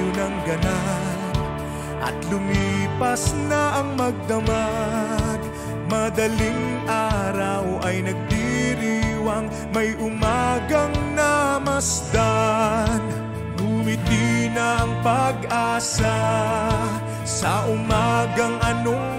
layo ng ganap, at lumipas na ang magdamag. Madaling araw ay nagdiriwang, may umagang namasdan. Ngumiti na ang pag-asa sa umagang anong